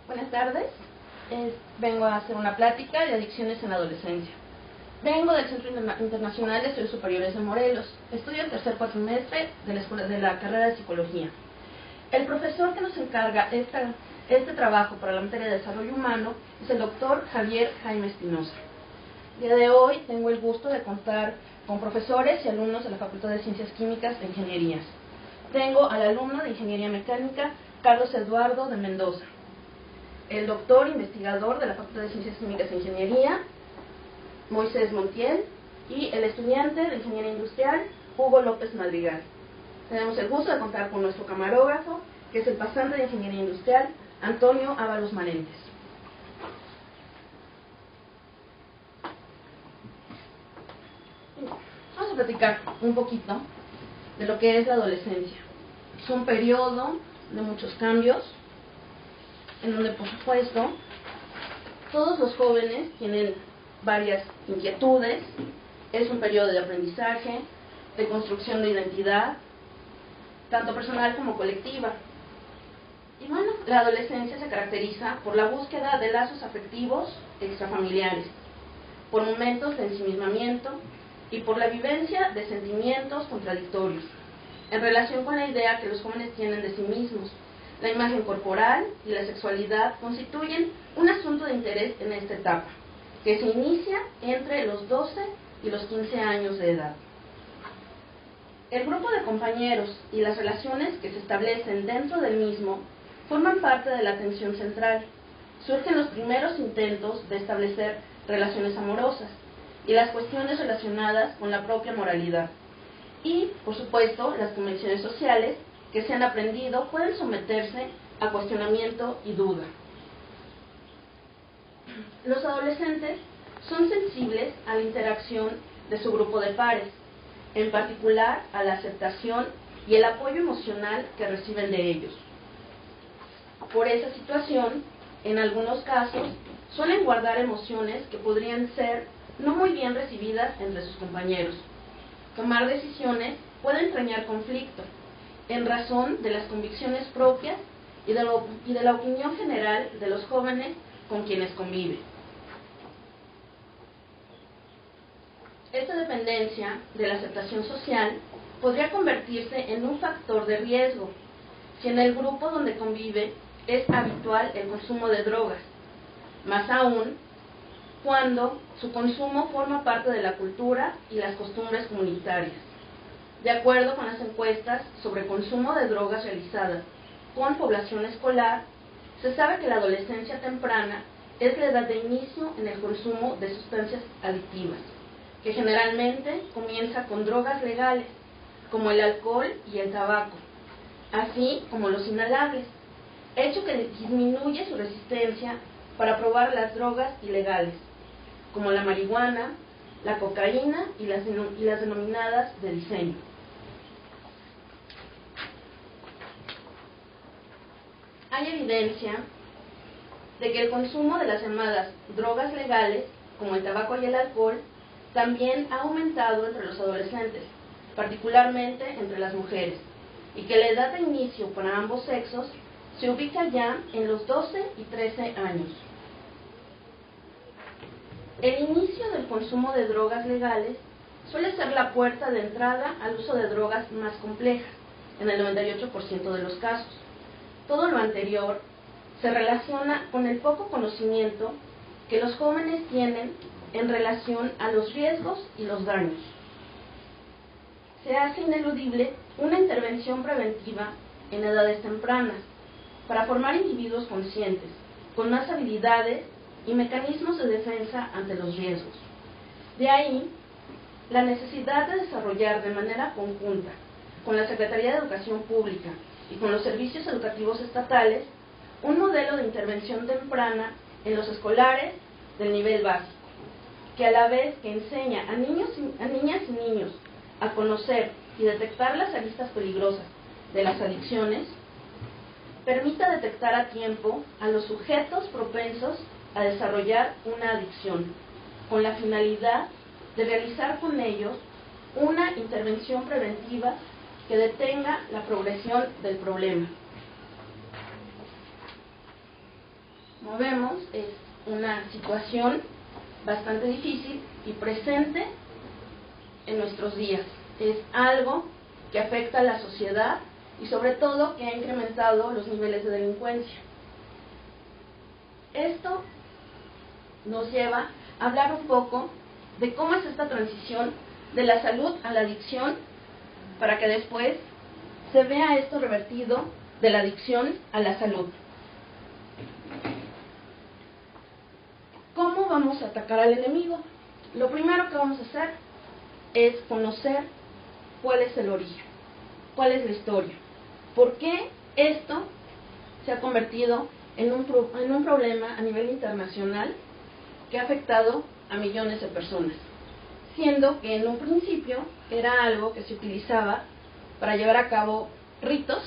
Buenas tardes. Vengo a hacer una plática de adicciones en la adolescencia. Vengo del Centro Internacional de Estudios Superiores de Morelos. Estudio el tercer cuatrimestre de la carrera de Psicología. El profesor que nos encarga este trabajo para la materia de desarrollo humano es el doctor Javier Jaime Espinosa. El día de hoy tengo el gusto de contar con profesores y alumnos de la Facultad de Ciencias Químicas e Ingenierías. Tengo al alumno de Ingeniería Mecánica, Carlos Eduardo de Mendoza, el doctor investigador de la Facultad de Ciencias Químicas e Ingeniería, Moisés Montiel, y el estudiante de Ingeniería Industrial, Hugo López Madrigal. Tenemos el gusto de contar con nuestro camarógrafo, que es el pasante de Ingeniería Industrial, Antonio Ábalos Marentes. Vamos a platicar un poquito de lo que es la adolescencia. Es un periodo de muchos cambios, en donde, por supuesto, todos los jóvenes tienen varias inquietudes. Es un periodo de aprendizaje, de construcción de identidad, tanto personal como colectiva. Y bueno, la adolescencia se caracteriza por la búsqueda de lazos afectivos extrafamiliares, por momentos de ensimismamiento y por la vivencia de sentimientos contradictorios en relación con la idea que los jóvenes tienen de sí mismos. La imagen corporal y la sexualidad constituyen un asunto de interés en esta etapa, que se inicia entre los 12 y los 15 años de edad. El grupo de compañeros y las relaciones que se establecen dentro del mismo forman parte de la atención central. Surgen los primeros intentos de establecer relaciones amorosas y las cuestiones relacionadas con la propia moralidad. Y, por supuesto, las convenciones sociales que se han aprendido pueden someterse a cuestionamiento y duda. Los adolescentes son sensibles a la interacción de su grupo de pares, en particular a la aceptación y el apoyo emocional que reciben de ellos. Por esa situación, en algunos casos, suelen guardar emociones que podrían ser no muy bien recibidas entre sus compañeros. Tomar decisiones puede entrañar conflicto, en razón de las convicciones propias y de la opinión general de los jóvenes con quienes convive. Esta dependencia de la aceptación social podría convertirse en un factor de riesgo si en el grupo donde convive es habitual el consumo de drogas, más aún cuando su consumo forma parte de la cultura y las costumbres comunitarias. De acuerdo con las encuestas sobre consumo de drogas realizadas con población escolar, se sabe que la adolescencia temprana es la edad de inicio en el consumo de sustancias adictivas, que generalmente comienza con drogas legales, como el alcohol y el tabaco, así como los inhalables, hecho que disminuye su resistencia para probar las drogas ilegales, como la marihuana, la cocaína y las denominadas de diseño. Hay evidencia de que el consumo de las llamadas drogas legales, como el tabaco y el alcohol, también ha aumentado entre los adolescentes, particularmente entre las mujeres, y que la edad de inicio para ambos sexos se ubica ya en los 12 y 13 años. El inicio del consumo de drogas legales suele ser la puerta de entrada al uso de drogas más complejas, en el 98% de los casos. Todo lo anterior se relaciona con el poco conocimiento que los jóvenes tienen en relación a los riesgos y los daños. Se hace ineludible una intervención preventiva en edades tempranas para formar individuos conscientes, con más habilidades y mecanismos de defensa ante los riesgos. De ahí la necesidad de desarrollar de manera conjunta con la Secretaría de Educación Pública y con los servicios educativos estatales un modelo de intervención temprana en los escolares del nivel básico, que a la vez que enseña a niñas y niños a conocer y detectar las aristas peligrosas de las adicciones, permita detectar a tiempo a los sujetos propensos a desarrollar una adicción, con la finalidad de realizar con ellos una intervención preventiva que detenga la progresión del problema. como vemos, es una situación bastante difícil y presente en nuestros días. Es algo que afecta a la sociedad y sobre todo que ha incrementado los niveles de delincuencia. Esto nos lleva a hablar un poco de cómo es esta transición de la salud a la adicción, para que después se vea esto revertido de la adicción a la salud. ¿Cómo vamos a atacar al enemigo? Lo primero que vamos a hacer es conocer cuál es el origen, cuál es la historia, por qué esto se ha convertido en un problema a nivel internacional que ha afectado a millones de personas, siendo que en un principio era algo que se utilizaba para llevar a cabo ritos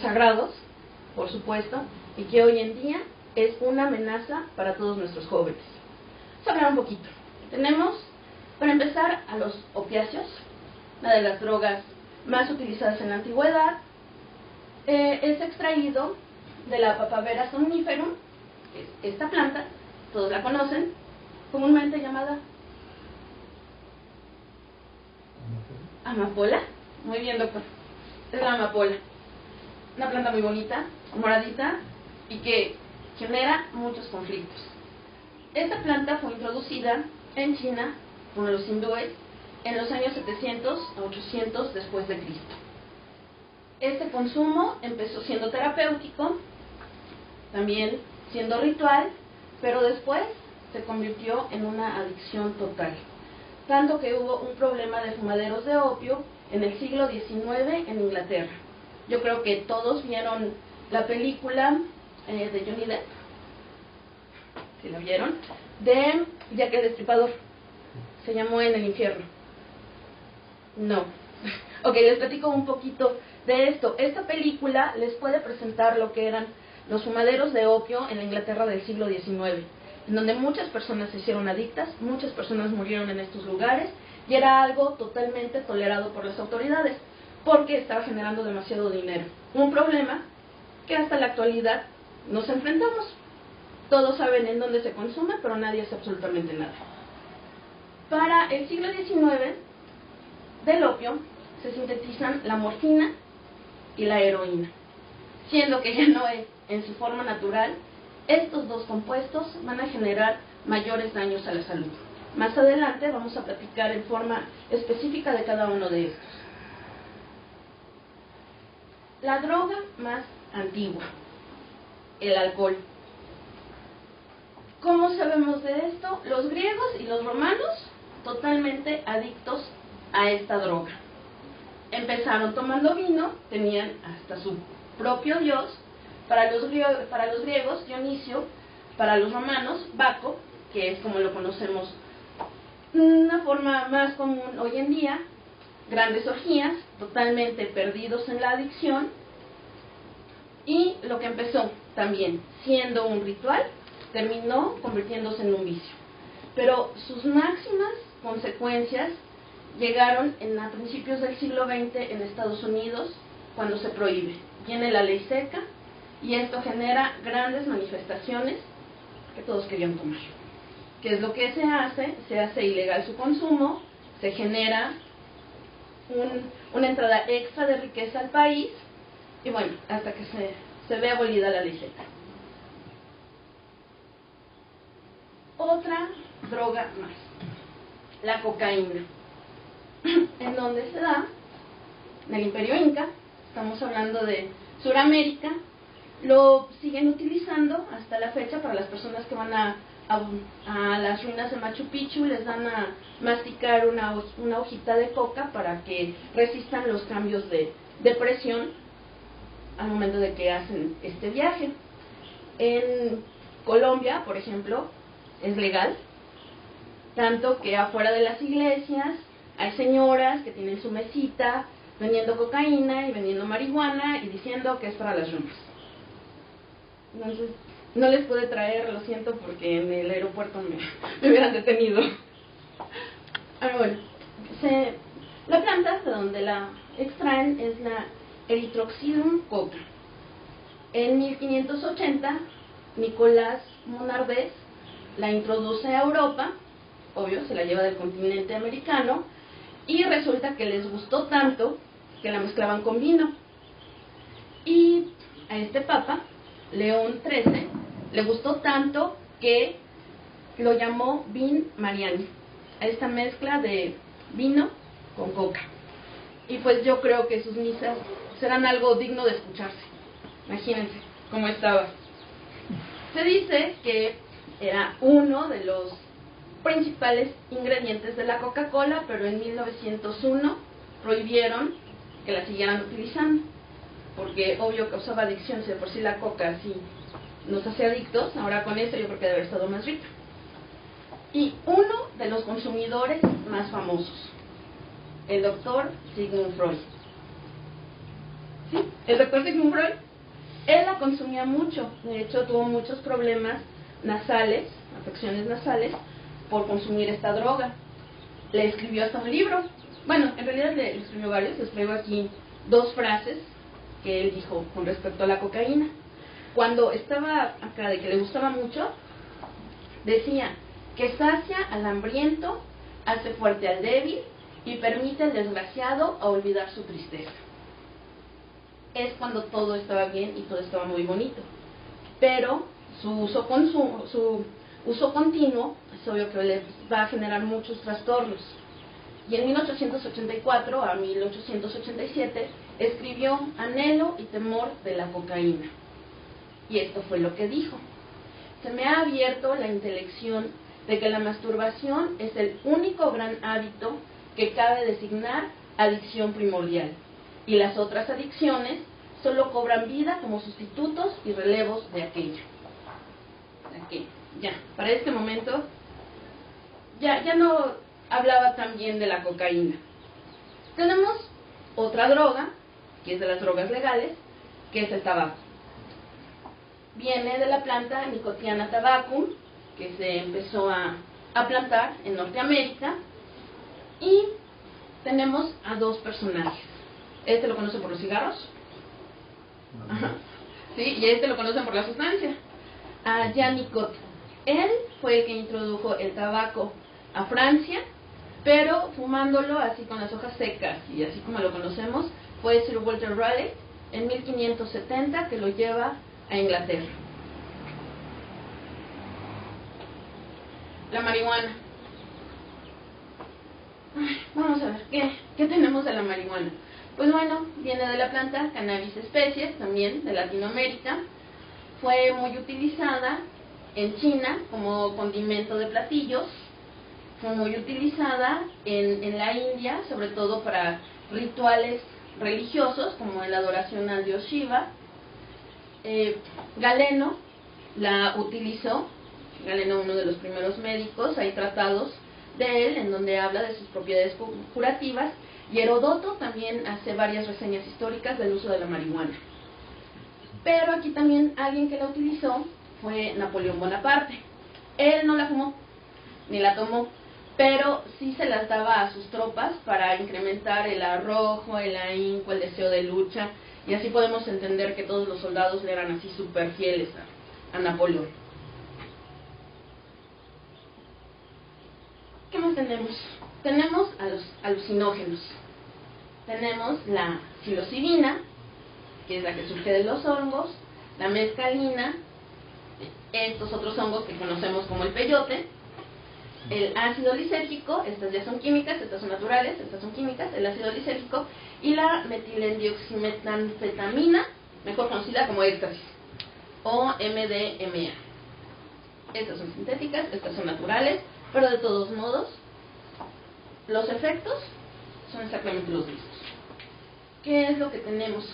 sagrados, por supuesto, y que hoy en día es una amenaza para todos nuestros jóvenes. Vamos a hablar un poquito. Tenemos, para empezar, a los opiáceos, una de las drogas más utilizadas en la antigüedad. Es extraído de la Papaver somniferum, que es esta planta, todos la conocen, comúnmente llamada amapola. Muy bien, doctor. Es la amapola. Una planta muy bonita, moradita, y que genera muchos conflictos. Esta planta fue introducida en China por los hindúes en los años 700 a 800 después de Cristo. Este consumo empezó siendo terapéutico, también siendo ritual, pero después se convirtió en una adicción total. Tanto que hubo un problema de fumaderos de opio en el siglo XIX en Inglaterra. Yo creo que todos vieron la película de Johnny Depp, si la vieron, de Jack el Destripador. Se llamó En el Infierno. No. Ok, les platico un poquito de esto. Esta película les puede presentar lo que eran los fumaderos de opio en la Inglaterra del siglo XIX, en donde muchas personas se hicieron adictas, muchas personas murieron en estos lugares, y era algo totalmente tolerado por las autoridades, porque estaba generando demasiado dinero. Un problema que hasta la actualidad nos enfrentamos. Todos saben en dónde se consume, pero nadie hace absolutamente nada. Para el siglo XIX, del opio se sintetizan la morfina y la heroína, siendo que ya no es en su forma natural. Estos dos compuestos van a generar mayores daños a la salud. Más adelante vamos a platicar en forma específica de cada uno de estos. La droga más antigua, el alcohol. ¿Cómo sabemos de esto? Los griegos y los romanos, totalmente adictos a esta droga. Empezaron tomando vino, tenían hasta su propio dios. Para los griegos, Dionisio; para los romanos, Baco, que es como lo conocemos, una forma más común hoy en día. Grandes orgías, totalmente perdidos en la adicción, y lo que empezó también siendo un ritual, terminó convirtiéndose en un vicio. Pero sus máximas consecuencias llegaron a principios del siglo XX en Estados Unidos, cuando se prohíbe. Viene la ley seca, y esto genera grandes manifestaciones que todos querían tomar. ¿Qué es lo que se hace? Se hace ilegal su consumo, se genera una entrada extra de riqueza al país, y bueno, hasta que se ve abolida la ley seca. Otra droga más, la cocaína. ¿En dónde se da? En el Imperio Inca. Estamos hablando de Suramérica. Lo siguen utilizando hasta la fecha para las personas que van a las ruinas de Machu Picchu. Les dan a masticar una hojita de coca para que resistan los cambios de presión al momento de que hacen este viaje. En Colombia, por ejemplo, es legal, tanto que afuera de las iglesias hay señoras que tienen su mesita vendiendo cocaína y vendiendo marihuana y diciendo que es para las ruinas. Entonces, no les pude traer, lo siento, porque en el aeropuerto me hubieran detenido. Ahora, bueno, la planta de donde la extraen es la Erythrocydum coca. En 1580 Nicolás Monardés la introduce a Europa, obvio, se la lleva del continente americano, y resulta que les gustó tanto que la mezclaban con vino. Y a este papa, León XIII, le gustó tanto que lo llamó Vin Mariani, a esta mezcla de vino con coca. Y pues yo creo que sus misas serán algo digno de escucharse. Imagínense cómo estaba. Se dice que era uno de los principales ingredientes de la Coca-Cola, pero en 1901 prohibieron que la siguieran utilizando, porque obvio causaba adicción. Si de por sí la coca sí nos hace adictos, ahora con esto yo creo que debe haber estado más rica. Y uno de los consumidores más famosos, el doctor Sigmund Freud. ¿Sí? El doctor Sigmund Freud, él la consumía mucho. De hecho, tuvo muchos problemas nasales, afecciones nasales, por consumir esta droga. Le escribió hasta un libro. Bueno, en realidad le escribió varios. Les traigo aquí 2 frases que él dijo con respecto a la cocaína. Cuando estaba acá de que le gustaba mucho, decía que sacia al hambriento, hace fuerte al débil y permite al desgraciado a olvidar su tristeza. Es cuando todo estaba bien y todo estaba muy bonito. Pero su uso continuo es obvio que le va a generar muchos trastornos. Y en 1884 a 1887 escribió Anhelo y temor de la cocaína. Y esto fue lo que dijo: se me ha abierto la intelección de que la masturbación es el único gran hábito que cabe designar adicción primordial, y las otras adicciones solo cobran vida como sustitutos y relevos de aquella. Aquí, ya, para este momento ya no hablaba tan bien de la cocaína. Tenemos otra droga, que es de las drogas legales, que es el tabaco. Viene de la planta Nicotiana tabacum, que se empezó a plantar en Norteamérica, y tenemos a 2 personajes. Este lo conocen por los cigarros. Ajá. Sí, y este lo conocen por la sustancia. A Jean Nicot. Él fue el que introdujo el tabaco a Francia, pero fumándolo así con las hojas secas y así como lo conocemos, fue Sir Walter Raleigh en 1570 que lo lleva a Inglaterra. La marihuana. Vamos a ver, ¿qué tenemos de la marihuana? Pues bueno, viene de la planta Cannabis species, también de Latinoamérica. Fue muy utilizada en China como condimento de platillos. Fue muy utilizada en la India, sobre todo para rituales religiosos, como la adoración al dios Shiva. Galeno la utilizó. Galeno, uno de los primeros médicos, hay tratados de él en donde habla de sus propiedades curativas, y Heródoto también hace varias reseñas históricas del uso de la marihuana. Pero aquí también alguien que la utilizó fue Napoleón Bonaparte. Él no la fumó ni la tomó, pero sí se las daba a sus tropas para incrementar el arrojo, el ahínco, el deseo de lucha, y así podemos entender que todos los soldados le eran así súper fieles a Napoleón. ¿Qué más tenemos? Tenemos a los alucinógenos. Tenemos la psilocibina, que es la que surge de los hongos, la mescalina, estos otros hongos que conocemos como el peyote, el ácido lisérgico, estas ya son químicas, estas son naturales, estas son químicas, el ácido lisérgico, y la metilendioximetanfetamina, mejor conocida como éxtasis, o MDMA. Estas son sintéticas, estas son naturales, pero de todos modos, los efectos son exactamente los mismos. ¿Qué es lo que tenemos?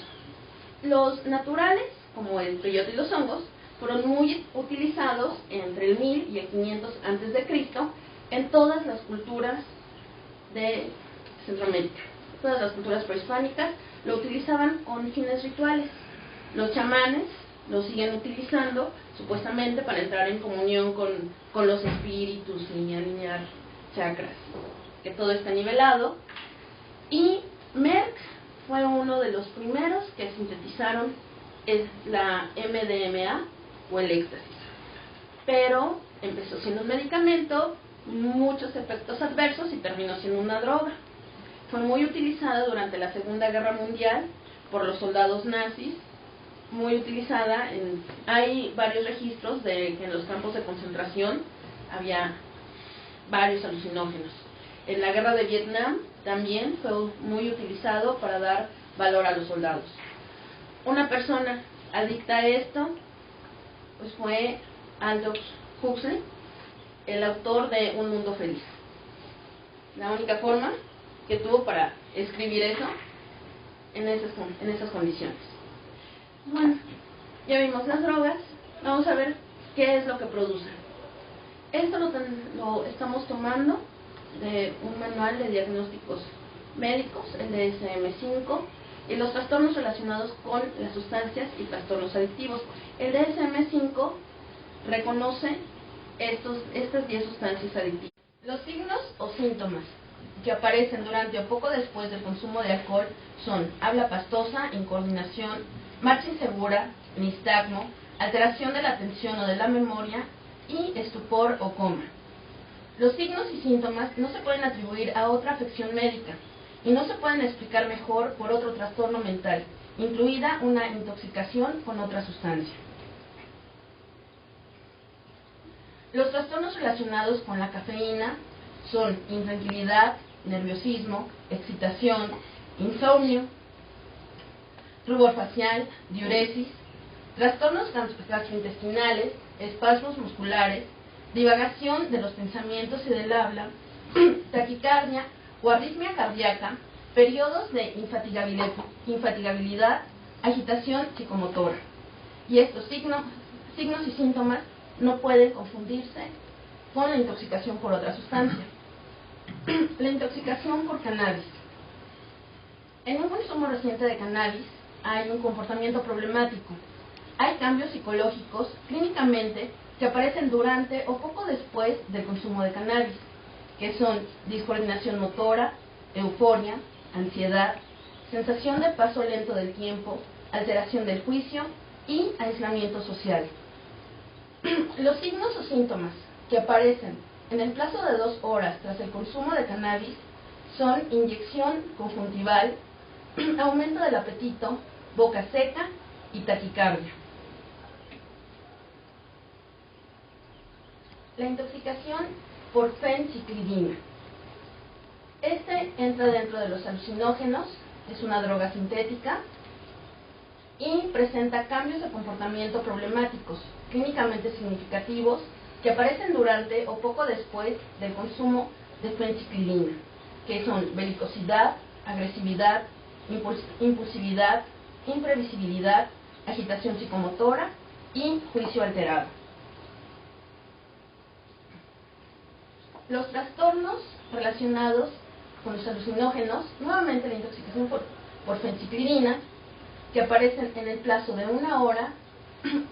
Los naturales, como el peyote y los hongos, fueron muy utilizados entre el 1000 y el 500 a.C. en todas las culturas de Centroamérica. Todas las culturas prehispánicas lo utilizaban con fines rituales. Los chamanes lo siguen utilizando supuestamente para entrar en comunión con los espíritus y alinear chakras, que todo está nivelado. Y Merck fue uno de los primeros que sintetizaron la MDMA o el éxtasis. Pero empezó siendo un medicamento, muchos efectos adversos y terminó siendo una droga. Fue muy utilizada durante la Segunda Guerra Mundial por los soldados nazis, muy utilizada. Hay varios registros de que en los campos de concentración había varios alucinógenos. En la guerra de Vietnam también fue muy utilizado para dar valor a los soldados. Una persona adicta a esto pues fue Aldous Huxley, el autor de Un Mundo Feliz. La única forma que tuvo para escribir eso en esas condiciones. Bueno, ya vimos las drogas, vamos a ver qué es lo que producen. Esto lo estamos tomando de un manual de diagnósticos médicos, el DSM-5, y los trastornos relacionados con las sustancias y trastornos adictivos. El DSM-5 reconoce estas 10 sustancias adictivas. Los signos o síntomas que aparecen durante o poco después del consumo de alcohol son habla pastosa, incoordinación, marcha insegura, nistagmo, alteración de la atención o de la memoria y estupor o coma. Los signos y síntomas no se pueden atribuir a otra afección médica y no se pueden explicar mejor por otro trastorno mental, incluida una intoxicación con otra sustancia. Los trastornos relacionados con la cafeína son intranquilidad, nerviosismo, excitación, insomnio, rubor facial, diuresis, trastornos gastrointestinales, espasmos musculares, divagación de los pensamientos y del habla, taquicardia o arritmia cardíaca, periodos de infatigabilidad, agitación psicomotora. Y estos signos y síntomas no pueden confundirse con la intoxicación por otra sustancia. La intoxicación por cannabis. En un consumo reciente de cannabis hay un comportamiento problemático. Hay cambios psicológicos clínicamente que aparecen durante o poco después del consumo de cannabis, que son discoordinación motora, euforia, ansiedad, sensación de paso lento del tiempo, alteración del juicio y aislamiento social. Los signos o síntomas que aparecen en el plazo de 2 horas tras el consumo de cannabis son inyección conjuntival, aumento del apetito, boca seca y taquicardia. La intoxicación por fenciclidina. Este entra dentro de los alucinógenos, es una droga sintética y presenta cambios de comportamiento problemáticos, clínicamente significativos, que aparecen durante o poco después del consumo de fenciclidina, que son belicosidad, agresividad, impulsividad, imprevisibilidad, agitación psicomotora y juicio alterado. Los trastornos relacionados con los alucinógenos, nuevamente la intoxicación por fenciclidina, que aparecen en el plazo de 1 hora,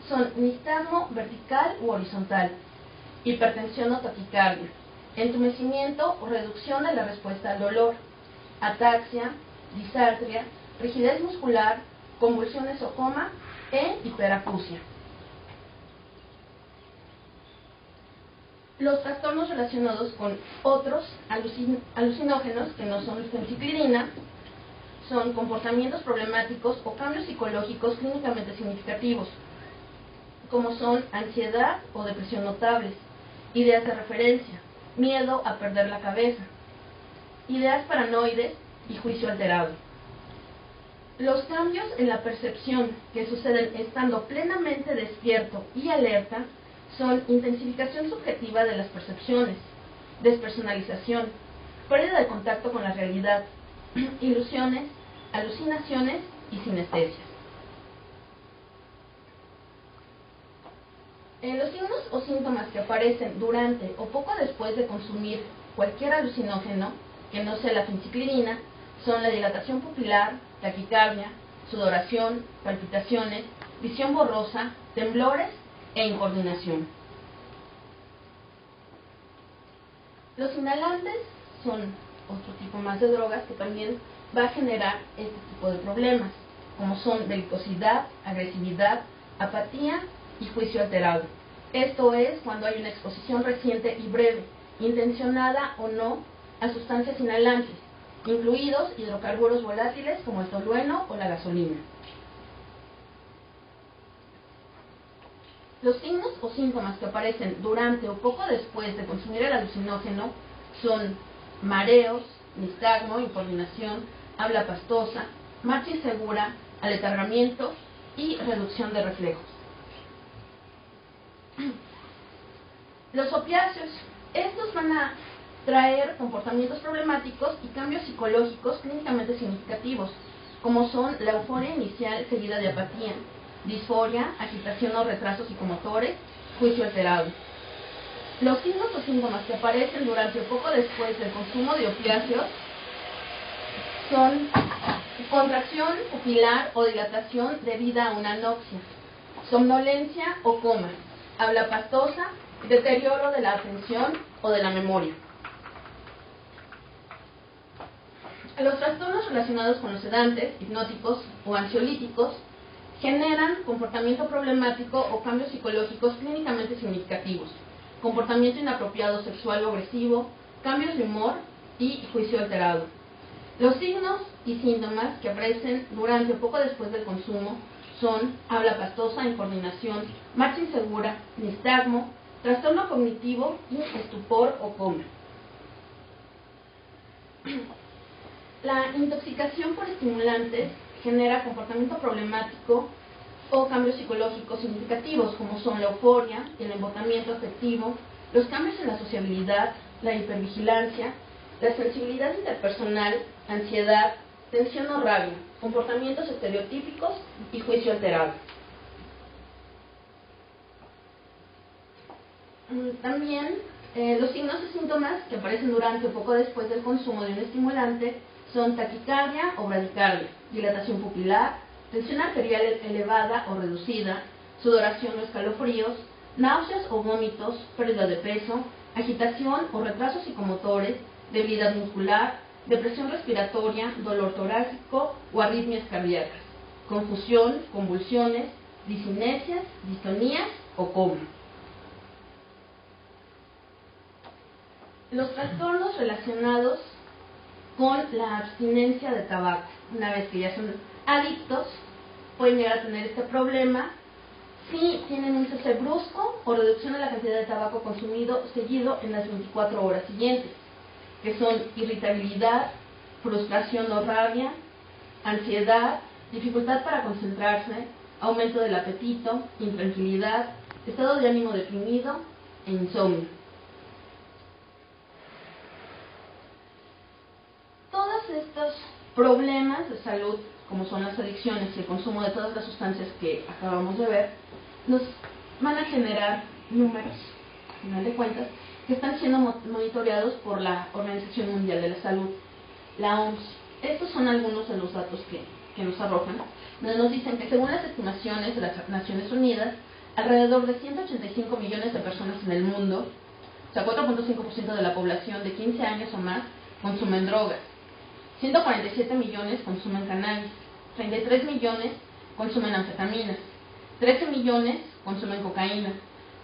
son nistagmo vertical u horizontal, hipertensión o taquicardia, entumecimiento o reducción de la respuesta al dolor, ataxia, disartria, rigidez muscular, convulsiones o coma e hiperacusia. Los trastornos relacionados con otros alucinógenos que no son fenciclidina son comportamientos problemáticos o cambios psicológicos clínicamente significativos, como son ansiedad o depresión notables, ideas de referencia, miedo a perder la cabeza, ideas paranoides y juicio alterado. Los cambios en la percepción que suceden estando plenamente despierto y alerta son intensificación subjetiva de las percepciones, despersonalización, pérdida de contacto con la realidad, ilusiones, alucinaciones y sinestesias. Los signos o síntomas que aparecen durante o poco después de consumir cualquier alucinógeno que no sea la fenciclidina son la dilatación pupilar, taquicardia, sudoración, palpitaciones, visión borrosa, temblores e incoordinación. Los inhalantes son otro tipo más de drogas que también va a generar este tipo de problemas, como son belicosidad, agresividad, apatía y juicio alterado. Esto es cuando hay una exposición reciente y breve, intencionada o no, a sustancias inhalantes, incluidos hidrocarburos volátiles como el tolueno o la gasolina. Los signos o síntomas que aparecen durante o poco después de consumir el alucinógeno son mareos, nistagmo, incoordinación, habla pastosa, marcha insegura, aletargamiento y reducción de reflejos. Los opiáceos, estos van a traer comportamientos problemáticos y cambios psicológicos clínicamente significativos, como son la euforia inicial seguida de apatía, disforia, agitación o retrasos psicomotores, juicio alterado. Los signos o síntomas que aparecen durante o poco después del consumo de opiáceos son contracción pupilar o dilatación debida a una anoxia, somnolencia o coma, habla pastosa, deterioro de la atención o de la memoria. Los trastornos relacionados con los sedantes, hipnóticos o ansiolíticos generan comportamiento problemático o cambios psicológicos clínicamente significativos, comportamiento inapropiado sexual o agresivo, cambios de humor y juicio alterado. Los signos y síntomas que aparecen durante o poco después del consumo son habla pastosa, incoordinación, marcha insegura, nistagmo, trastorno cognitivo y estupor o coma. La intoxicación por estimulantes genera comportamiento problemático o cambios psicológicos significativos, como son la euforia, el embotamiento afectivo, los cambios en la sociabilidad, la hipervigilancia, la sensibilidad interpersonal, ansiedad, tensión o rabia, comportamientos estereotípicos y juicio alterado. También los signos y síntomas que aparecen durante o poco después del consumo de un estimulante son taquicardia o bradicardia, dilatación pupilar, tensión arterial elevada o reducida, sudoración o escalofríos, náuseas o vómitos, pérdida de peso, agitación o retrasos psicomotores, debilidad muscular, depresión respiratoria, dolor torácico o arritmias cardíacas, confusión, convulsiones, discinesias, distonías o coma. Los trastornos relacionados con la abstinencia de tabaco. Una vez que ya son adictos, pueden llegar a tener este problema si tienen un cese brusco o reducción de la cantidad de tabaco consumido seguido en las 24 horas siguientes, que son irritabilidad, frustración o rabia, ansiedad, dificultad para concentrarse, aumento del apetito, intranquilidad, estado de ánimo deprimido e insomnio. Todos estos problemas de salud, como son las adicciones y el consumo de todas las sustancias que acabamos de ver, nos van a generar números, al final de cuentas, que están siendo monitoreados por la Organización Mundial de la Salud, la OMS. Estos son algunos de los datos que nos arrojan, donde nos dicen que según las estimaciones de las Naciones Unidas, alrededor de 185 millones de personas en el mundo, o sea, 4.5% de la población de 15 años o más, consumen drogas. 147 millones consumen cannabis, 33 millones consumen anfetaminas, 13 millones consumen cocaína,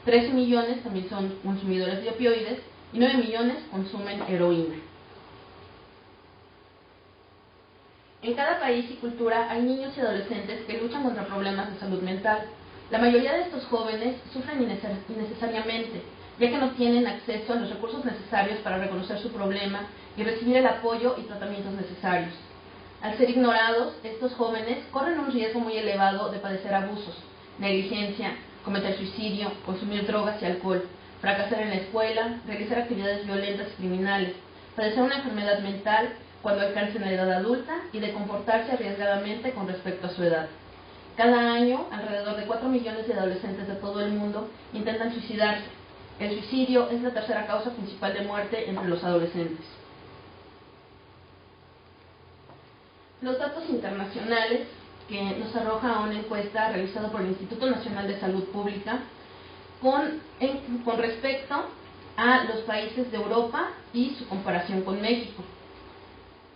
13 millones también son consumidores de opioides y 9 millones consumen heroína. En cada país y cultura hay niños y adolescentes que luchan contra problemas de salud mental. La mayoría de estos jóvenes sufren innecesariamente, ya que no tienen acceso a los recursos necesarios para reconocer su problema y recibir el apoyo y tratamientos necesarios. Al ser ignorados, estos jóvenes corren un riesgo muy elevado de padecer abusos, negligencia, cometer suicidio, consumir drogas y alcohol, fracasar en la escuela, realizar actividades violentas y criminales, padecer una enfermedad mental cuando alcancen la edad adulta y de comportarse arriesgadamente con respecto a su edad. Cada año, alrededor de 4 millones de adolescentes de todo el mundo intentan suicidarse. El suicidio es la tercera causa principal de muerte entre los adolescentes. Los datos internacionales que nos arroja una encuesta realizada por el Instituto Nacional de Salud Pública con respecto a los países de Europa y su comparación con México.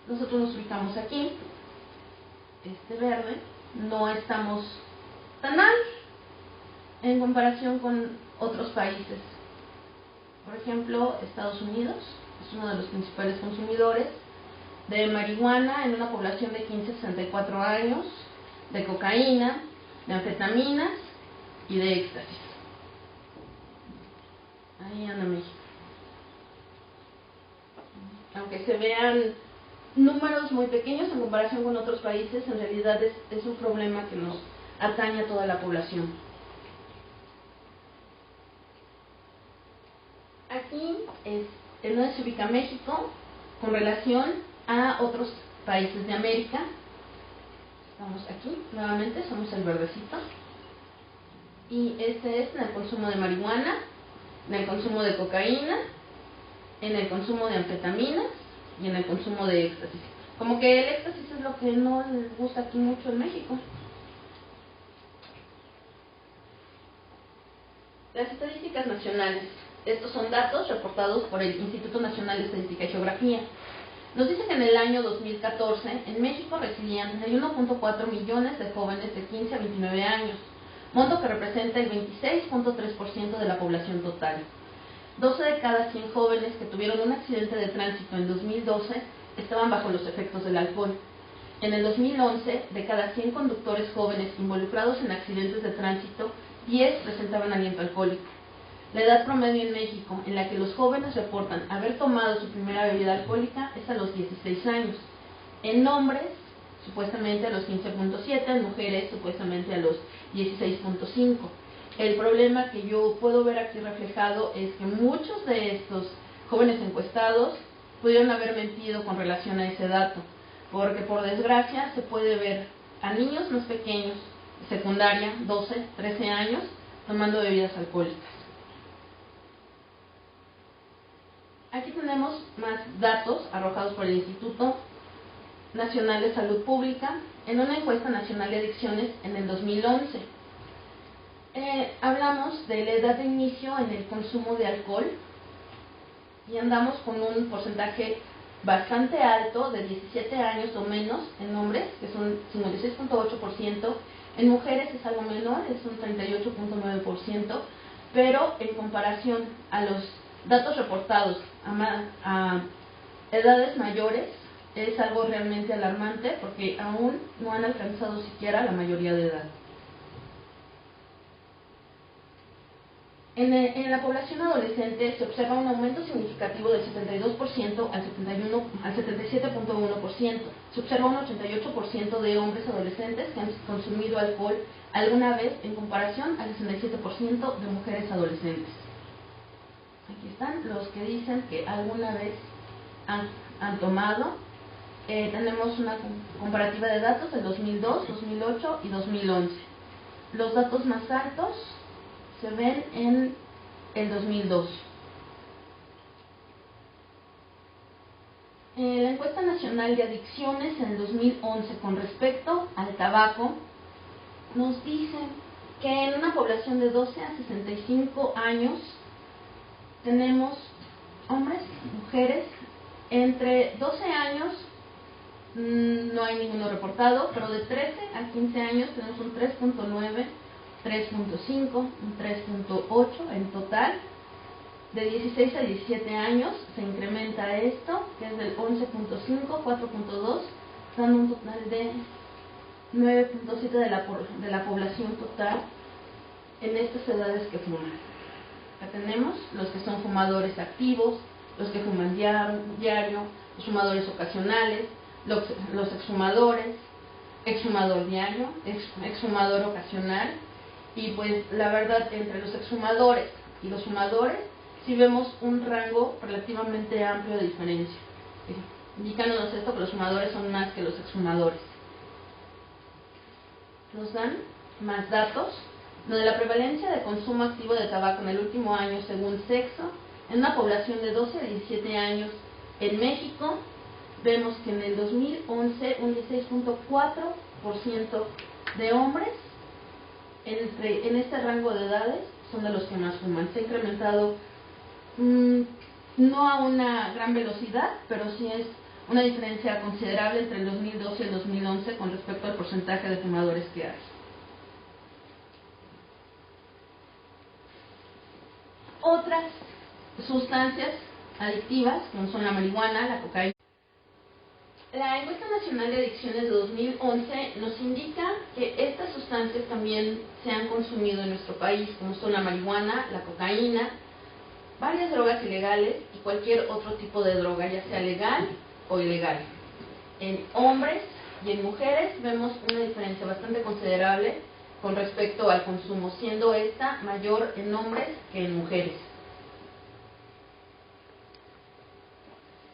Nosotros nos ubicamos aquí, verde, no estamos tan mal, en comparación con otros países. Por ejemplo, Estados Unidos es uno de los principales consumidores de marihuana en una población de 15 a 64 años, de cocaína, de anfetaminas y de éxtasis. Ahí anda México. Aunque se vean números muy pequeños en comparación con otros países, en realidad es un problema que nos atañe a toda la población. Aquí es en donde se ubica México con relación a otros países de América. Estamos aquí, nuevamente, somos el verdecito. Y este es en el consumo de marihuana, en el consumo de cocaína, en el consumo de anfetaminas y en el consumo de éxtasis. Como que el éxtasis es lo que no les gusta aquí mucho en México. Las estadísticas nacionales. Estos son datos reportados por el Instituto Nacional de Estadística y Geografía. Nos dice que en el año 2014 en México residían 31.4 millones de jóvenes de 15 a 29 años, monto que representa el 26.3% de la población total. 12 de cada 100 jóvenes que tuvieron un accidente de tránsito en 2012 estaban bajo los efectos del alcohol. En el 2011, de cada 100 conductores jóvenes involucrados en accidentes de tránsito, 10 presentaban aliento alcohólico. La edad promedio en México en la que los jóvenes reportan haber tomado su primera bebida alcohólica es a los 16 años. En hombres, supuestamente a los 15.7, en mujeres, supuestamente a los 16.5. El problema que yo puedo ver aquí reflejado es que muchos de estos jóvenes encuestados pudieron haber mentido con relación a ese dato, porque por desgracia se puede ver a niños más pequeños, secundaria, 12, 13 años, tomando bebidas alcohólicas. Aquí tenemos más datos arrojados por el Instituto Nacional de Salud Pública en una encuesta nacional de adicciones en el 2011. Hablamos de la edad de inicio en el consumo de alcohol y andamos con un porcentaje bastante alto de 17 años o menos en hombres, que son 56.8%, en mujeres es algo menor, es un 38.9%, pero en comparación a los datos reportados a edades mayores es algo realmente alarmante porque aún no han alcanzado siquiera la mayoría de edad. En la población adolescente se observa un aumento significativo del 72% al 77.1%. Se observa un 88% de hombres adolescentes que han consumido alcohol alguna vez en comparación al 67% de mujeres adolescentes. Aquí están los que dicen que alguna vez han tomado. Tenemos una comparativa de datos del 2002, 2008 y 2011. Los datos más altos se ven en el 2002. La encuesta nacional de adicciones en el 2011 con respecto al tabaco nos dice que en una población de 12 a 65 años tenemos hombres, mujeres, entre 12 años no hay ninguno reportado, pero de 13 a 15 años tenemos un 3.9, 3.5, un 3.8 en total. De 16 a 17 años se incrementa esto, que es del 11.5, 4.2, dando un total de 9.7 de la población total en estas edades que fuman. Acá tenemos los que son fumadores activos, los que fuman diario, los fumadores ocasionales, los exfumadores, exfumador diario, exfumador ocasional. Y pues la verdad, entre los exfumadores y los fumadores sí vemos un rango relativamente amplio de diferencia, indicándonos esto que los fumadores son más que los exfumadores. Nos dan más datos, donde la prevalencia de consumo activo de tabaco en el último año según sexo, en una población de 12 a 17 años en México, vemos que en el 2011 un 16.4% de hombres en este rango de edades son de los que más fuman. Se ha incrementado no a una gran velocidad, pero sí es una diferencia considerable entre el 2012 y el 2011 con respecto al porcentaje de fumadores que hay. Otras sustancias adictivas, como son la marihuana, la cocaína. La encuesta nacional de adicciones de 2011 nos indica que estas sustancias también se han consumido en nuestro país, como son la marihuana, la cocaína, varias drogas ilegales y cualquier otro tipo de droga, ya sea legal o ilegal. En hombres y en mujeres vemos una diferencia bastante considerable con respecto al consumo, siendo esta mayor en hombres que en mujeres.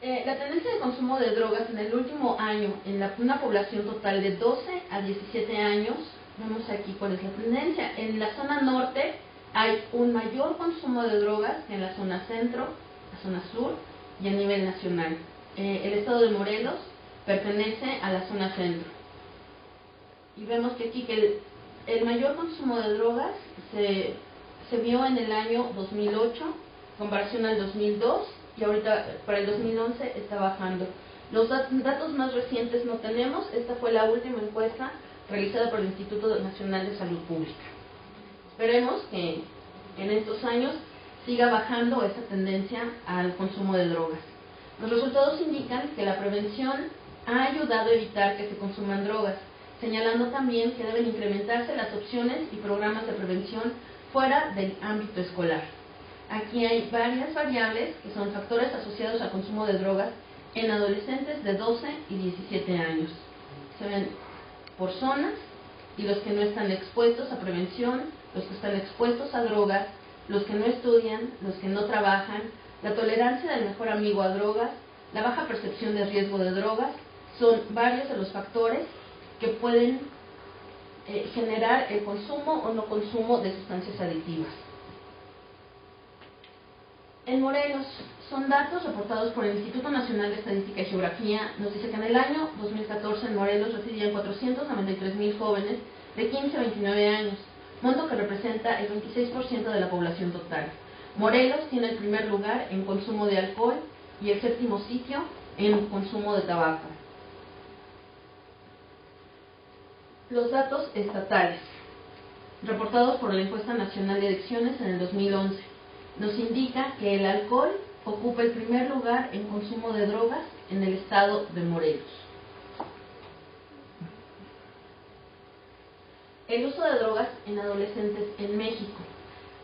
La tendencia de consumo de drogas en el último año en una población total de 12 a 17 años, vemos aquí cuál es la tendencia. En la zona norte hay un mayor consumo de drogas que en la zona centro, la zona sur y a nivel nacional. El estado de Morelos pertenece a la zona centro. Y vemos que aquí que el mayor consumo de drogas se vio en el año 2008, en comparación al 2002, y ahorita para el 2011 está bajando. Los datos más recientes no tenemos, esta fue la última encuesta realizada por el Instituto Nacional de Salud Pública. Esperemos que en estos años siga bajando esta tendencia al consumo de drogas. Los resultados indican que la prevención ha ayudado a evitar que se consuman drogas, señalando también que deben incrementarse las opciones y programas de prevención fuera del ámbito escolar. Aquí hay varias variables que son factores asociados al consumo de drogas en adolescentes de 12 y 17 años. Se ven por zonas y los que no están expuestos a prevención, los que están expuestos a drogas, los que no estudian, los que no trabajan, la tolerancia del mejor amigo a drogas, la baja percepción de riesgo de drogas, son varios de los factores que pueden generar el consumo o no consumo de sustancias adictivas. En Morelos, son datos reportados por el Instituto Nacional de Estadística y Geografía, nos dice que en el año 2014 en Morelos residían 493,000 jóvenes de 15 a 29 años, monto que representa el 26% de la población total. Morelos tiene el primer lugar en consumo de alcohol y el séptimo sitio en consumo de tabaco. Los datos estatales, reportados por la Encuesta Nacional de Adicciones en el 2011, nos indica que el alcohol ocupa el primer lugar en consumo de drogas en el estado de Morelos. El uso de drogas en adolescentes en México.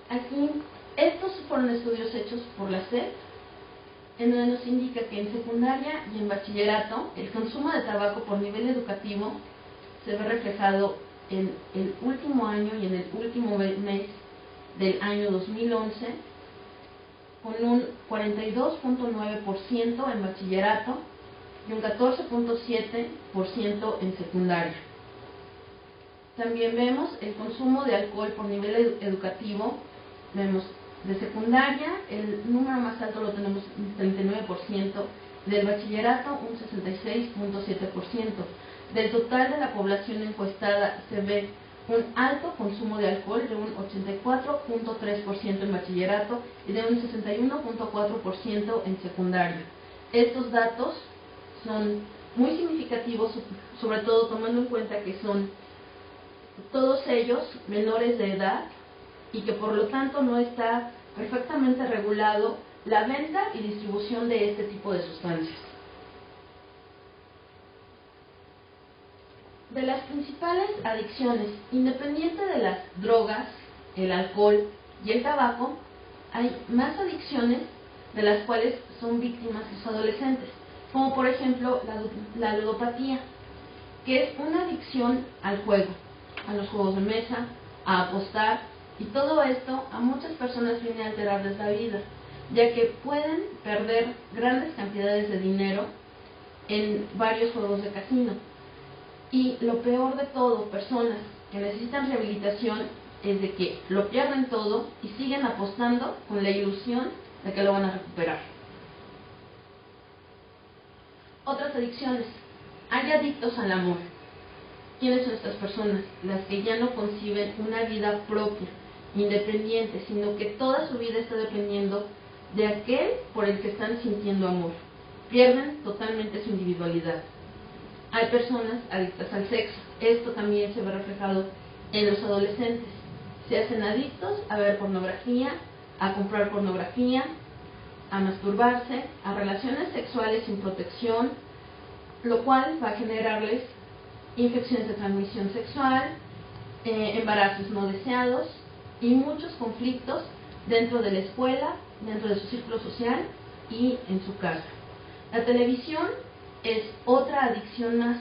Aquí, estos fueron estudios hechos por la SEP, en donde nos indica que en secundaria y en bachillerato, el consumo de tabaco por nivel educativo se ve reflejado en el último año y en el último mes del año 2011, con un 42,9% en bachillerato y un 14,7% en secundaria. También vemos el consumo de alcohol por nivel educativo. Vemos de secundaria, el número más alto lo tenemos un 39%, del bachillerato un 66,7%. Del total de la población encuestada se ve un alto consumo de alcohol de un 84,3% en bachillerato y de un 61,4% en secundaria. Estos datos son muy significativos, sobre todo tomando en cuenta que son todos ellos menores de edad y que por lo tanto no está perfectamente regulado la venta y distribución de este tipo de sustancias. De las principales adicciones, independiente de las drogas, el alcohol y el tabaco, hay más adicciones de las cuales son víctimas los adolescentes, como por ejemplo la ludopatía, que es una adicción al juego, a los juegos de mesa, a apostar, y todo esto a muchas personas viene a alterarles la vida, ya que pueden perder grandes cantidades de dinero en varios juegos de casino. Y lo peor de todo, personas que necesitan rehabilitación, es de que lo pierden todo y siguen apostando con la ilusión de que lo van a recuperar. Otras adicciones. Hay adictos al amor. ¿Quiénes son estas personas? Las que ya no conciben una vida propia, independiente, sino que toda su vida está dependiendo de aquel por el que están sintiendo amor. Pierden totalmente su individualidad. Hay personas adictas al sexo. Esto también se ve reflejado en los adolescentes. Se hacen adictos a ver pornografía, a comprar pornografía, a masturbarse, a relaciones sexuales sin protección, lo cual va a generarles infecciones de transmisión sexual, embarazos no deseados y muchos conflictos dentro de la escuela, dentro de su círculo social y en su casa. La televisión es otra adicción más.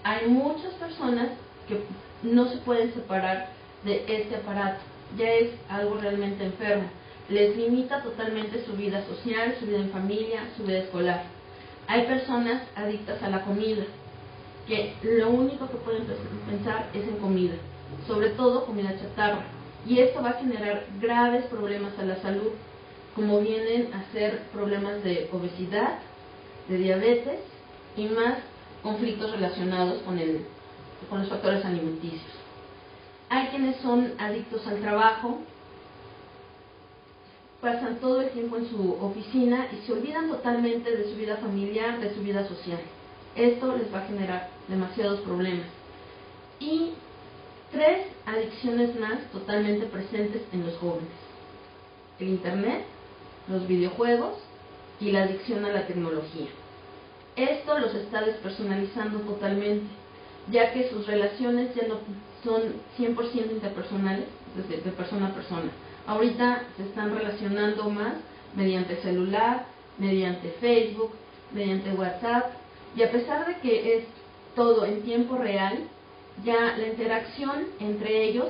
Hay muchas personas que no se pueden separar de este aparato. Ya es algo realmente enfermo. Les limita totalmente su vida social, su vida en familia, su vida escolar. Hay personas adictas a la comida, que lo único que pueden pensar es en comida, sobre todo comida chatarra. Y esto va a generar graves problemas a la salud, como vienen a ser problemas de obesidad, de diabetes y más conflictos relacionados con los factores alimenticios. Hay quienes son adictos al trabajo, pasan todo el tiempo en su oficina y se olvidan totalmente de su vida familiar, de su vida social. Esto les va a generar demasiados problemas. Y 3 adicciones más totalmente presentes en los jóvenes: el internet, los videojuegos y la adicción a la tecnología. Esto los está despersonalizando totalmente, ya que sus relaciones ya no son 100% interpersonales, es decir, de persona a persona. Ahorita se están relacionando más mediante celular, mediante Facebook, mediante WhatsApp, y a pesar de que es todo en tiempo real, ya la interacción entre ellos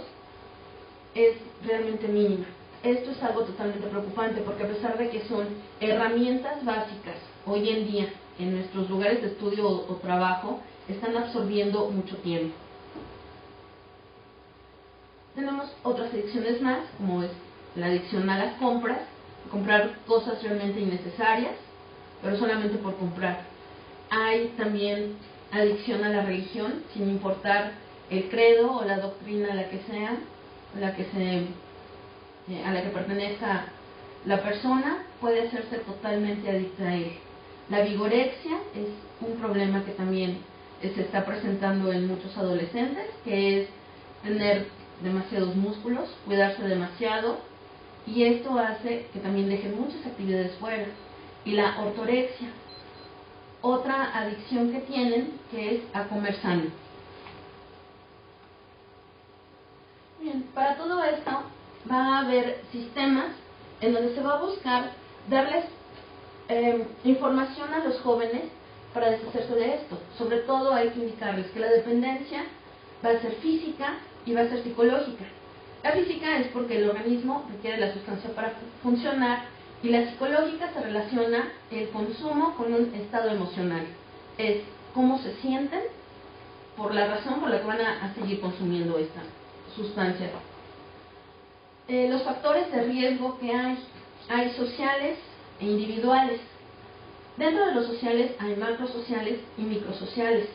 es realmente mínima. Esto es algo totalmente preocupante, porque a pesar de que son herramientas básicas hoy en día en nuestros lugares de estudio o trabajo, están absorbiendo mucho tiempo. Tenemos otras adicciones más, como es la adicción a las compras, comprar cosas realmente innecesarias, pero solamente por comprar. Hay también adicción a la religión, sin importar el credo o la doctrina a la que sea, a la que pertenezca la persona, puede hacerse totalmente adicta a él. La vigorexia es un problema que también se está presentando en muchos adolescentes, que es tener demasiados músculos, cuidarse demasiado, y esto hace que también dejen muchas actividades fuera. Y la ortorexia, otra adicción que tienen, que es a comer sano. Bien, para todo esto va a haber sistemas en donde se va a buscar darles información a los jóvenes para deshacerse de esto. Sobre todo hay que indicarles que la dependencia va a ser física y va a ser psicológica. La física es porque el organismo requiere la sustancia para funcionar, y la psicológica se relaciona el consumo con un estado emocional. Es cómo se sienten por la razón por la que van a seguir consumiendo esta sustancia. Los factores de riesgo que hay sociales e individuales. Dentro de los sociales hay macrosociales y microsociales.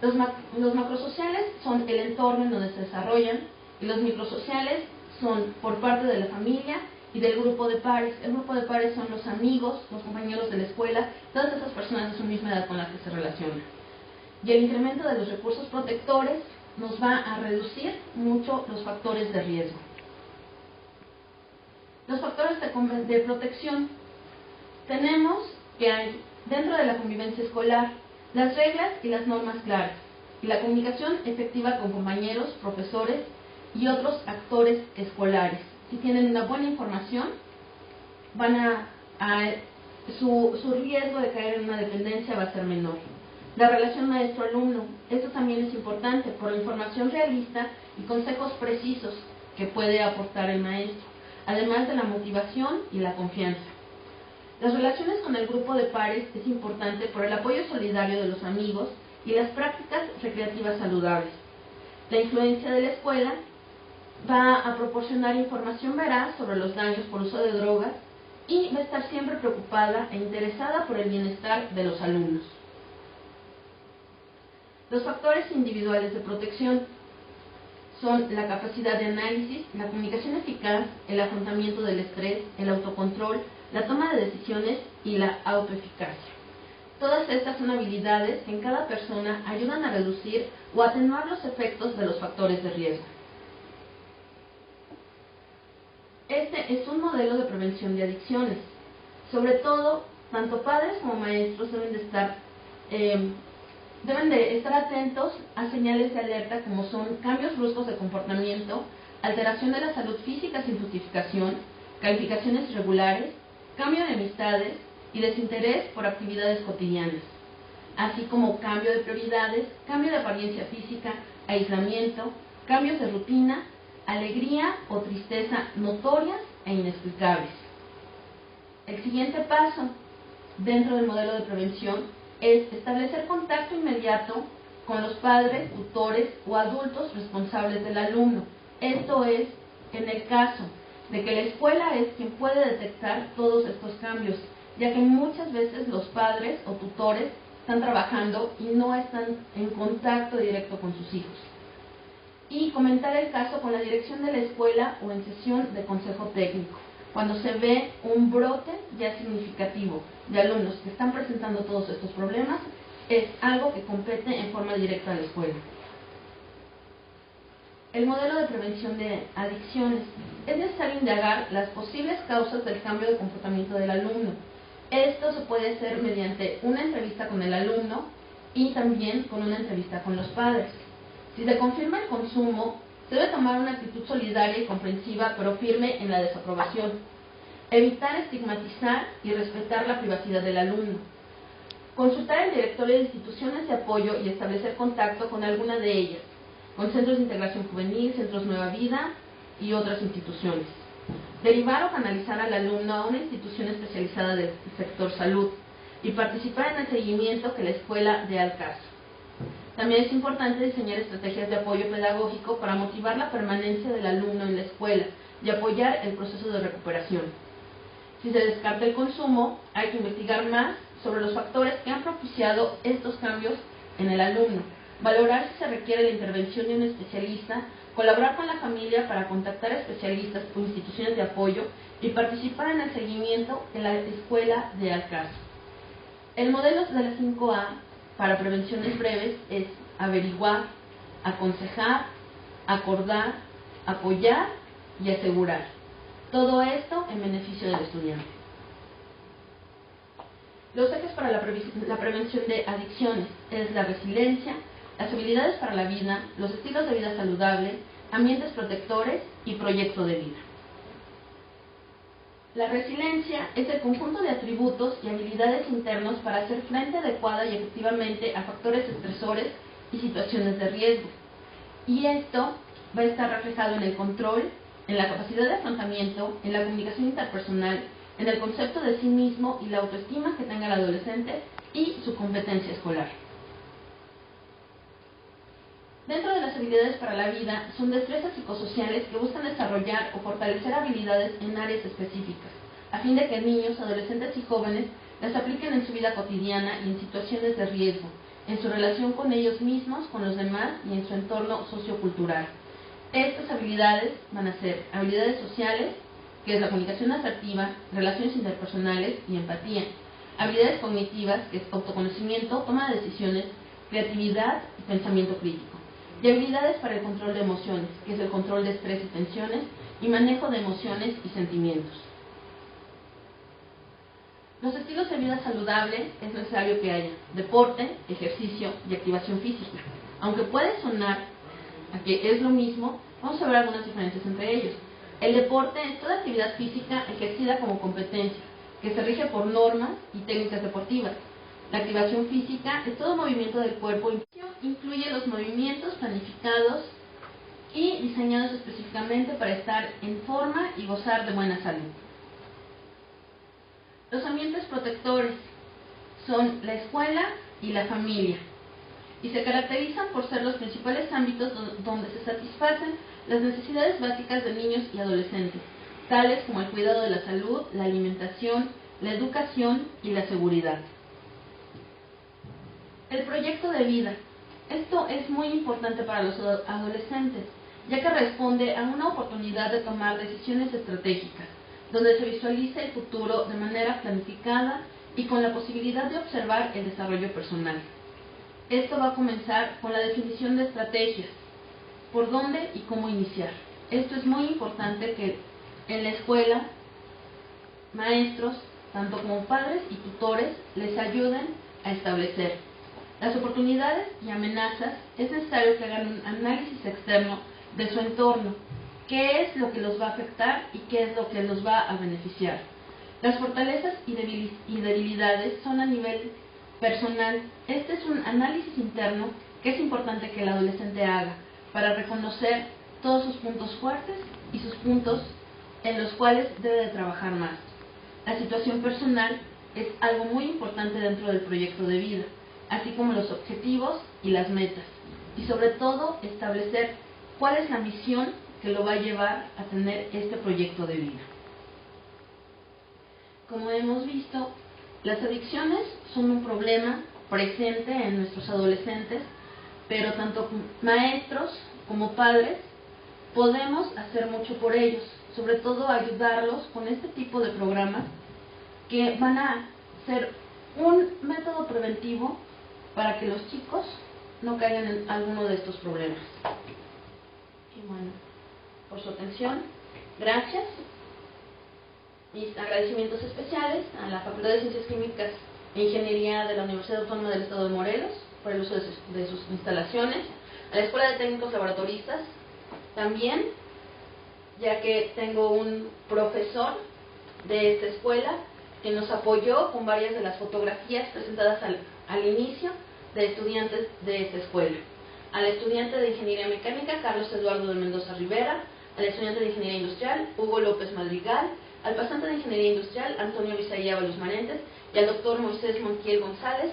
Los macrosociales son el entorno en donde se desarrollan, y los microsociales son por parte de la familia y del grupo de pares. El grupo de pares son los amigos, los compañeros de la escuela, todas esas personas de su misma edad con las que se relacionan. Y el incremento de los recursos protectores nos va a reducir mucho los factores de riesgo. Los factores de protección. Tenemos que hay dentro de la convivencia escolar las reglas y las normas claras, y la comunicación efectiva con compañeros, profesores y otros actores escolares. Si tienen una buena información, su riesgo de caer en una dependencia va a ser menor. La relación maestro-alumno, esto también es importante por la información realista y consejos precisos que puede aportar el maestro, además de la motivación y la confianza. Las relaciones con el grupo de pares es importante por el apoyo solidario de los amigos y las prácticas recreativas saludables. La influencia de la escuela va a proporcionar información veraz sobre los daños por uso de drogas, y va a estar siempre preocupada e interesada por el bienestar de los alumnos. Los factores individuales de protección son la capacidad de análisis, la comunicación eficaz, el afrontamiento del estrés, el autocontrol, la toma de decisiones y la autoeficacia. Todas estas son habilidades que en cada persona ayudan a reducir o atenuar los efectos de los factores de riesgo. Este es un modelo de prevención de adicciones. Sobre todo, tanto padres como maestros deben de estar atentos a señales de alerta como son cambios bruscos de comportamiento, alteración de la salud física sin justificación, calificaciones irregulares, cambio de amistades y desinterés por actividades cotidianas, así como cambio de prioridades, cambio de apariencia física, aislamiento, cambios de rutina, alegría o tristeza notorias e inexplicables. El siguiente paso dentro del modelo de prevención es establecer contacto inmediato con los padres, tutores o adultos responsables del alumno. Esto es en el caso de que la escuela es quien puede detectar todos estos cambios, ya que muchas veces los padres o tutores están trabajando y no están en contacto directo con sus hijos. Y comentar el caso con la dirección de la escuela o en sesión de consejo técnico, cuando se ve un brote ya significativo de alumnos que están presentando todos estos problemas, es algo que compete en forma directa a la escuela. El modelo de prevención de adicciones. Es necesario indagar las posibles causas del cambio de comportamiento del alumno. Esto se puede hacer mediante una entrevista con el alumno y también con una entrevista con los padres. Si se confirma el consumo, se debe tomar una actitud solidaria y comprensiva, pero firme en la desaprobación. Evitar estigmatizar y respetar la privacidad del alumno. Consultar el directorio de instituciones de apoyo y establecer contacto con alguna de ellas, con centros de integración juvenil, centros Nueva Vida y otras instituciones. Derivar o canalizar al alumno a una institución especializada del sector salud y participar en el seguimiento que la escuela dé al caso. También es importante diseñar estrategias de apoyo pedagógico para motivar la permanencia del alumno en la escuela y apoyar el proceso de recuperación. Si se descarta el consumo, hay que investigar más sobre los factores que han propiciado estos cambios en el alumno, valorar si se requiere la intervención de un especialista, colaborar con la familia para contactar a especialistas o instituciones de apoyo y participar en el seguimiento que la escuela dé al caso. El modelo de las 5A para prevenciones breves es averiguar, aconsejar, acordar, apoyar y asegurar. Todo esto en beneficio del estudiante. Los ejes para la prevención de adicciones es la resiliencia, las habilidades para la vida, los estilos de vida saludable, ambientes protectores y proyecto de vida. La resiliencia es el conjunto de atributos y habilidades internos para hacer frente adecuada y efectivamente a factores estresores y situaciones de riesgo. Y esto va a estar reflejado en el control, en la capacidad de afrontamiento, en la comunicación interpersonal, en el concepto de sí mismo y la autoestima que tenga el adolescente y su competencia escolar. Dentro de las habilidades para la vida son destrezas psicosociales que buscan desarrollar o fortalecer habilidades en áreas específicas, a fin de que niños, adolescentes y jóvenes las apliquen en su vida cotidiana y en situaciones de riesgo, en su relación con ellos mismos, con los demás y en su entorno sociocultural. Estas habilidades van a ser habilidades sociales, que es la comunicación asertiva, relaciones interpersonales y empatía. Habilidades cognitivas, que es autoconocimiento, toma de decisiones, creatividad y pensamiento crítico. Y habilidades para el control de emociones, que es el control de estrés y tensiones y manejo de emociones y sentimientos. Los estilos de vida saludable es necesario que haya deporte, ejercicio y activación física. Aunque puede sonar a que es lo mismo, vamos a ver algunas diferencias entre ellos. El deporte es toda actividad física ejercida como competencia, que se rige por normas y técnicas deportivas. La activación física es todo movimiento del cuerpo, incluye los movimientos planificados y diseñados específicamente para estar en forma y gozar de buena salud. Los ambientes protectores son la escuela y la familia, y se caracterizan por ser los principales ámbitos donde se satisfacen las necesidades básicas de niños y adolescentes, tales como el cuidado de la salud, la alimentación, la educación y la seguridad. El proyecto de vida. Esto es muy importante para los adolescentes, ya que responde a una oportunidad de tomar decisiones estratégicas, donde se visualiza el futuro de manera planificada y con la posibilidad de observar el desarrollo personal. Esto va a comenzar con la definición de estrategias, por dónde y cómo iniciar. Esto es muy importante que en la escuela, maestros, tanto como padres y tutores, les ayuden a establecer las oportunidades y amenazas. Es necesario que hagan un análisis externo de su entorno, qué es lo que los va a afectar y qué es lo que los va a beneficiar. Las fortalezas y debilidades son a nivel personal. Este es un análisis interno que es importante que el adolescente haga para reconocer todos sus puntos fuertes y sus puntos en los cuales debe de trabajar más. La situación personal es algo muy importante dentro del proyecto de vida, así como los objetivos y las metas, y sobre todo establecer cuál es la misión que lo va a llevar a tener este proyecto de vida. Como hemos visto, las adicciones son un problema presente en nuestros adolescentes, pero tanto maestros como padres podemos hacer mucho por ellos, sobre todo ayudarlos con este tipo de programas que van a ser un método preventivo para que los chicos no caigan en alguno de estos problemas. Y bueno, por su atención, gracias. Mis agradecimientos especiales a la Facultad de Ciencias Químicas e Ingeniería de la Universidad Autónoma del Estado de Morelos por el uso de sus instalaciones, a la Escuela de Técnicos Laboratoristas también, ya que tengo un profesor de esta escuela que nos apoyó con varias de las fotografías presentadas al inicio de estudiantes de esta escuela. Al estudiante de Ingeniería Mecánica, Carlos Eduardo de Mendoza Rivera, al estudiante de Ingeniería Industrial, Hugo López Madrigal, al pasante de Ingeniería Industrial, Antonio Bisaía Ábalos Marentes, y al doctor Moisés Montiel González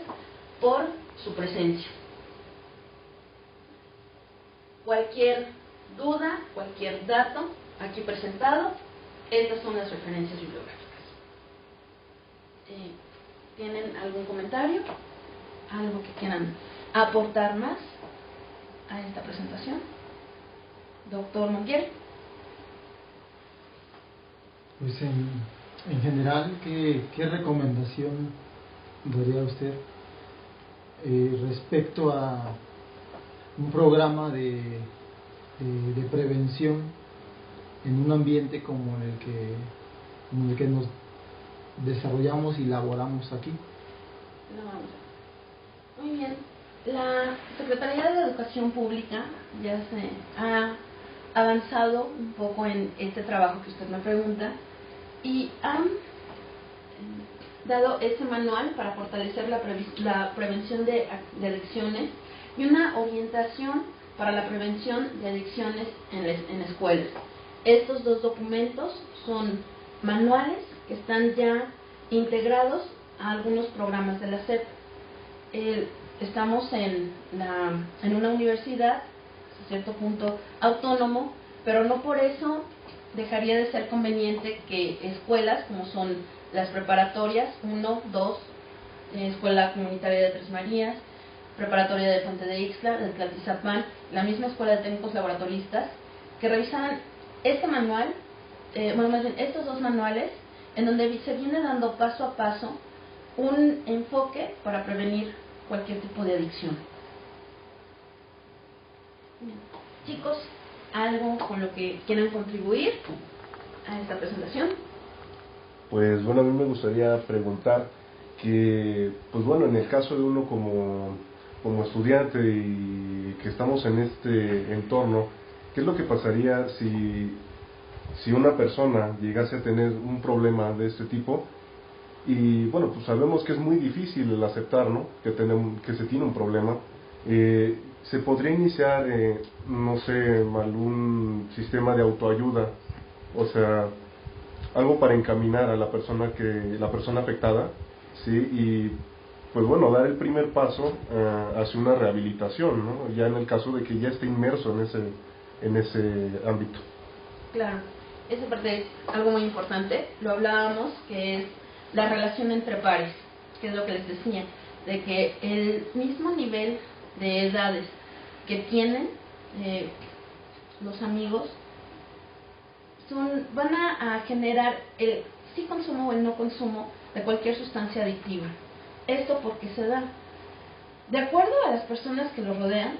por su presencia. Cualquier duda, cualquier dato aquí presentado, estas son las referencias bibliográficas. ¿Tienen algún comentario? ¿Algo que quieran aportar más a esta presentación? Doctor Montiel. Pues en general, ¿qué recomendación daría usted respecto a un programa de prevención en un ambiente como en el que nos desarrollamos y laboramos aquí? Muy bien. La Secretaría de Educación Pública ya se ha avanzado un poco en este trabajo que usted me pregunta y han dado este manual para fortalecer la prevención de adicciones y una orientación para la prevención de adicciones en escuelas. Estos dos documentos son manuales que están ya integrados a algunos programas de la SEP. Estamos en una universidad, a cierto punto autónomo, pero no por eso dejaría de ser conveniente que escuelas como son las preparatorias 1, 2, Escuela Comunitaria de Tres Marías, Preparatoria de Fuente de Ixtla, de Tlaltizapán, la misma Escuela de Técnicos Laboratoristas, que revisaran este manual, más bien estos dos manuales, en donde se viene dando paso a paso un enfoque para prevenir cualquier tipo de adicción. Bien. Chicos, ¿algo con lo que quieran contribuir a esta presentación? Pues bueno, a mí me gustaría preguntar que, pues bueno, en el caso de uno como estudiante y que estamos en este entorno, ¿qué es lo que pasaría si una persona llegase a tener un problema de este tipo? Y bueno, pues sabemos que es muy difícil el aceptar, ¿no?, que se tiene un problema. Se podría iniciar, no sé, algún sistema de autoayuda, o sea, algo para encaminar a la persona afectada, sí, y pues bueno, dar el primer paso hacia una rehabilitación, ¿no?, ya en el caso de que ya esté inmerso en ese ámbito. Claro, esa parte es algo muy importante. Lo hablábamos, que es la relación entre pares, que es lo que les decía, de que el mismo nivel de edades que tienen los amigos van a generar el sí consumo o el no consumo de cualquier sustancia adictiva. Esto porque se da de acuerdo a las personas que lo rodean,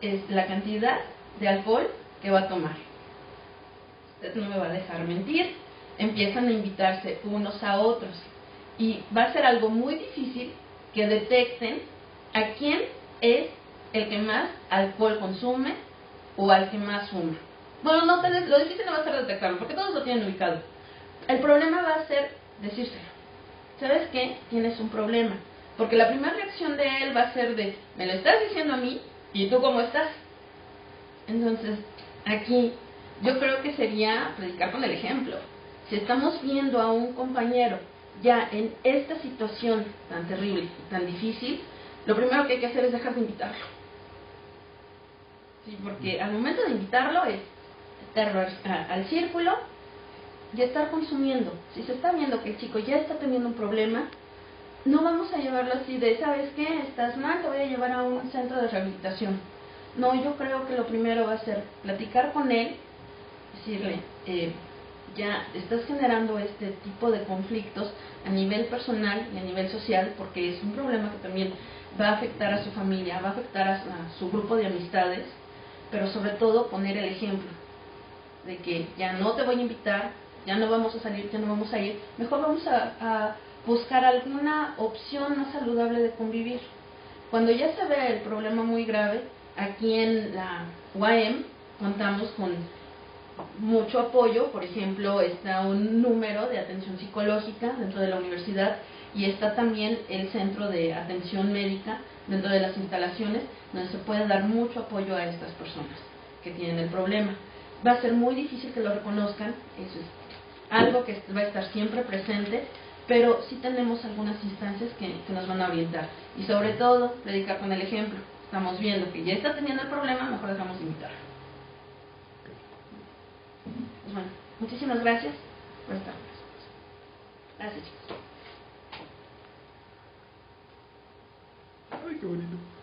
es la cantidad de alcohol que va a tomar. usted no me va a dejar mentir. Empiezan a invitarse unos a otros y va a ser algo muy difícil que detecten a quién es el que más alcohol consume o al que más fuma. Bueno, no, lo difícil no va a ser detectarlo, porque todos lo tienen ubicado. El problema va a ser decírselo. ¿Sabes qué? Tienes un problema. Porque la primera reacción de él va a ser de, me lo estás diciendo a mí, ¿y tú cómo estás? Entonces, aquí yo creo que sería predicar con el ejemplo. Si estamos viendo a un compañero ya en esta situación tan terrible y tan difícil, lo primero que hay que hacer es dejar de invitarlo. Sí, porque al momento de invitarlo es estar al círculo y estar consumiendo. Si se está viendo que el chico ya está teniendo un problema, no vamos a llevarlo así de, ¿sabes qué? Estás mal, te voy a llevar a un centro de rehabilitación. No, yo creo que lo primero va a ser platicar con él, decirle, ya estás generando este tipo de conflictos a nivel personal y a nivel social, porque es un problema que también va a afectar a su familia, va a afectar a su grupo de amistades, pero sobre todo poner el ejemplo de que ya no te voy a invitar, ya no vamos a salir, ya no vamos a ir, mejor vamos a buscar alguna opción más saludable de convivir. Cuando ya se ve el problema muy grave, aquí en la UAM contamos con mucho apoyo. Por ejemplo, está un número de atención psicológica dentro de la universidad y está también el centro de atención médica dentro de las instalaciones, donde se puede dar mucho apoyo a estas personas que tienen el problema. Va a ser muy difícil que lo reconozcan, eso es algo que va a estar siempre presente, pero sí tenemos algunas instancias que nos van a orientar. Y sobre todo, predicar con el ejemplo. Estamos viendo que ya está teniendo el problema, mejor dejamos de invitarlo. Pues bueno, muchísimas gracias por estar con nosotros. Gracias, chicos. Ay, qué bonito.